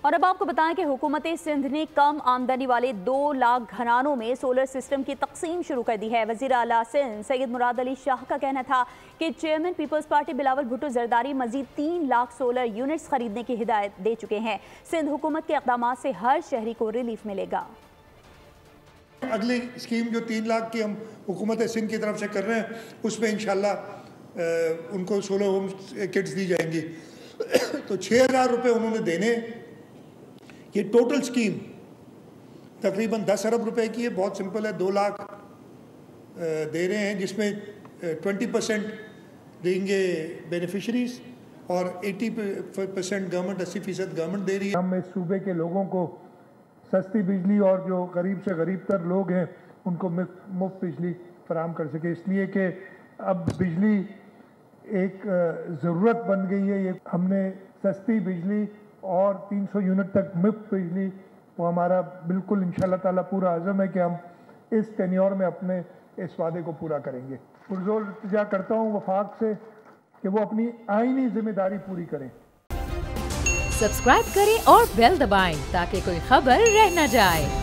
और अब आपको बताएं कि हुकूमत सिंध ने कम आमदनी वाले 2 लाख घरानों में सोलर सिस्टम की तकसीम शुरू कर दी है। वज़ीर आला सिंध सैयद मुराद अली शाह का कहना था कि chairman Peoples Party Bilawal Bhutto Zardari मजीद 3 लाख सोलर यूनिट्स खरीदने की हिदायत दे चुके हैं। सिंध हुकूमत के इक़दामात से हर शहरी को रिलीफ मिलेगा। अगली स्कीम जो 3 लाख की हम हुकूमत सिंध की तरफ से कर रहे हैं उसमें इंशाल्लाह उनको सोलर होम किट्स दी जाएंगी। तो 6,000 रुपये उन्होंने देने। ये टोटल स्कीम तकरीबन 10 अरब रुपए की है। बहुत सिंपल है, 2 लाख दे रहे हैं जिसमें 20% देंगे बेनिफिशरीज और 80% गवर्नमेंट, 80% गवर्नमेंट दे रही है। हम इस सूबे के लोगों को सस्ती बिजली और जो गरीब से गरीब तर लोग हैं उनको मुफ्त बिजली फराहम कर सके, इसलिए कि अब बिजली एक ज़रूरत बन गई है। ये हमने सस्ती बिजली और 300 यूनिट तक मुफ्त बिजली, वो हमारा बिल्कुल इंशाअल्लाह ताला पूरा अज़म है कि हम इस टेन्योर में अपने इस वादे को पूरा करेंगे। पुरज़ोर इल्तिजा करता हूँ वफाक से कि वो अपनी आईनी जिम्मेदारी पूरी करें। सब्सक्राइब करें और बेल दबाएं ताकि कोई खबर रह न जाए।